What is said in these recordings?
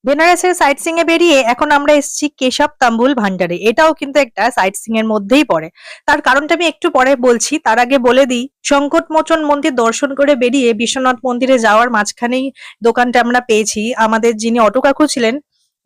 বেনারসের সাইট সিং এ বেরিয়ে এখন আমরা এসেছি কেশব তাম্বুল ভান্ডারে। এটাও কিন্তু একটা সাইট সিং এর মধ্যেই পড়ে। তার কারণটা আমি একটু পরে বলছি, তার আগে বলে দিই সংকটমোচন মন্দির দর্শন করে বেরিয়ে বিশ্বনাথ মন্দিরে যাওয়ার মাঝখানেই দোকানটা আমরা পেয়েছি। আমাদের যিনি অটো কাকু ছিলেন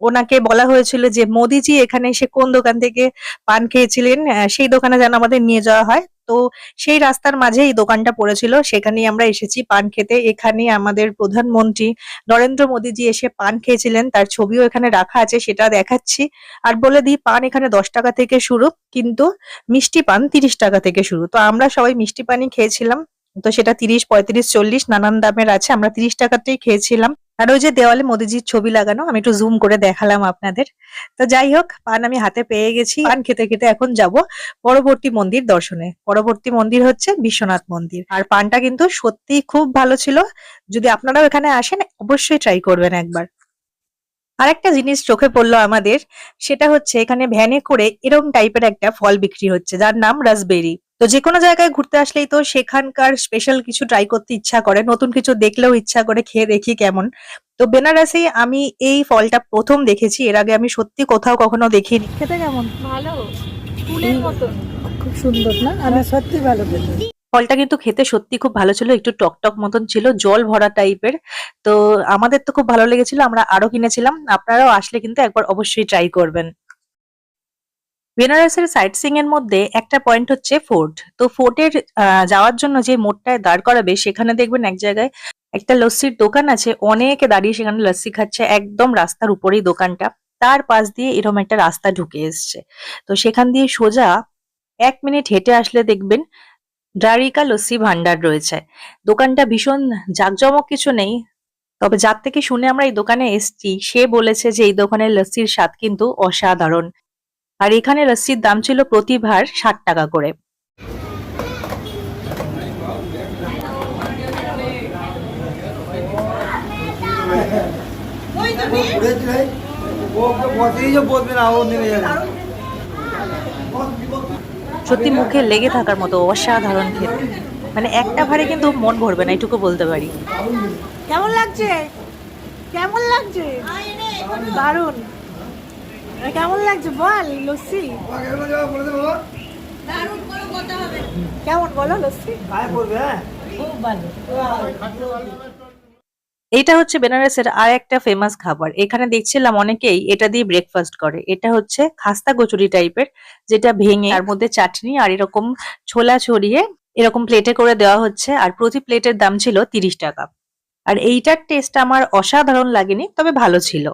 ওনাকে বলা হয়েছিল যে মোদিজি এখানে এসে কোন দোকান থেকে পান খেয়েছিলেন, সেই দোকানে যেন আমাদের নিয়ে যাওয়া হয়। তো সেই রাস্তার মাঝে এই দোকানটা পড়েছিল, সেখানেই আমরা এসেছি পান খেতে। এখানে আমাদের প্রধানমন্ত্রী নরেন্দ্র মোদীজি এসে পান খেয়েছিলেন, তার ছবিও এখানে রাখা আছে, সেটা দেখাচ্ছি। আর বলে দিই পান এখানে 10 টাকা থেকে শুরু, কিন্তু মিষ্টি পান 30 টাকা থেকে শুরু। তো আমরা সবাই মিষ্টি পানই খেয়েছিলাম। তো সেটা 30, 35, 40 নানান দামের আছে, আমরা 30 টাকাতেই খেয়েছিলাম। আর ওই যে দেওয়ালে মোদিজির ছবি লাগানো, আমি একটু জুম করে দেখালাম আপনাদের। তো যাই হোক, পান আমি হাতে পেয়ে গেছি। পান খেতে খেতে এখন যাব পরবর্তী মন্দির দর্শনে। পরবর্তী মন্দির হচ্ছে বিশ্বনাথ মন্দির। আর পানটা কিন্তু সত্যিই খুব ভালো ছিল। যদি আপনারাও এখানে আসেন অবশ্যই ট্রাই করবেন একবার। আরেকটা জিনিস চোখে পড়লো আমাদের, সেটা হচ্ছে এখানে ভ্যানে করে এরকম টাইপের একটা ফল বিক্রি হচ্ছে যার নাম রাসবেরি। তো যেকোনো জায়গায় ঘুরতে আসলেই তো সেখানকার স্পেশাল কিছু ট্রাই করতে ইচ্ছা করে, নতুন কিছু দেখলেও ইচ্ছা করে খেয়ে দেখি কেমন। তো বেনারসে আমি এই ফলটা প্রথম দেখেছি, এর আগে আমি সত্যি কোথাও কখনো দেখিনি। খেতে কেমন? ভালো, ফুলের মতন। খুব সুন্দর না? আমি সত্যি ভালো খেতে। ফলটা কিন্তু খেতে সত্যি খুব ভালো ছিল, একটু টকটক মতন ছিল, জল ভরা টাইপের। তো আমাদের তো খুব ভালো লেগেছিল, আমরা আরো কিনেছিলাম। আপনারাও আসলে কিন্তু একবার অবশ্যই ট্রাই করবেন। বেনারসের সাইট সিং এর মধ্যে একটা পয়েন্ট হচ্ছে ফোর্ট। তো ফোর্টের যাওয়ার জন্য যে মোড়টায় দাঁড় করাবে সেখানে দেখবেন এক জায়গায় একটা লস্যির দোকান আছে, অনেকে দাঁড়িয়ে সেখানে লস্যি খাচ্ছে, একদম রাস্তার উপরেই দোকানটা। তার পাশ দিয়ে এরকম একটা রাস্তা ঢুকে এসছে। তো সেখান দিয়ে সোজা 1 মিনিট হেঁটে আসলে দেখবেন দ্বারিকা লস্যি ভান্ডার রয়েছে। দোকানটা ভীষণ জাঁকজমক কিছু নেই, তবে যার থেকে শুনে আমরা এই দোকানে এসছি সে বলেছে যে এই দোকানের লস্যির স্বাদ কিন্তু অসাধারণ। আর এখানে লস্যির দাম ছিল প্রতি ভাঁড় 60 টাকা করে। সত্যি মুখে লেগে থাকার মতো অসাধারণ খেতে। মানে একটা ভাঁড়ে কিন্তু মন ভরবে না, এটুকু বলতে পারি। কেমন লাগছে? কেমন লাগছে? দারুন। কেমন লাগছে বল লস্যি? কেমন বলো লস্যি? খুব ভালো। এটা হচ্ছে বেনারসের আর একটা ফেমাস খাবার। এখানে দেখছিলাম অনেকেই এটা দিয়ে ব্রেকফাস্ট করে। এটা হচ্ছে খাস্তা কচুরি টাইপের, যেটা ভেঙে তার মধ্যে চাটনি আর এরকম ছোলা ছড়িয়ে এরকম প্লেটে করে দেওয়া হচ্ছে। আর প্রতি প্লেটের দাম ছিল 30 টাকা। আর এইটার টেস্ট আমার অসাধারণ লাগেনি, তবে ভালো ছিল।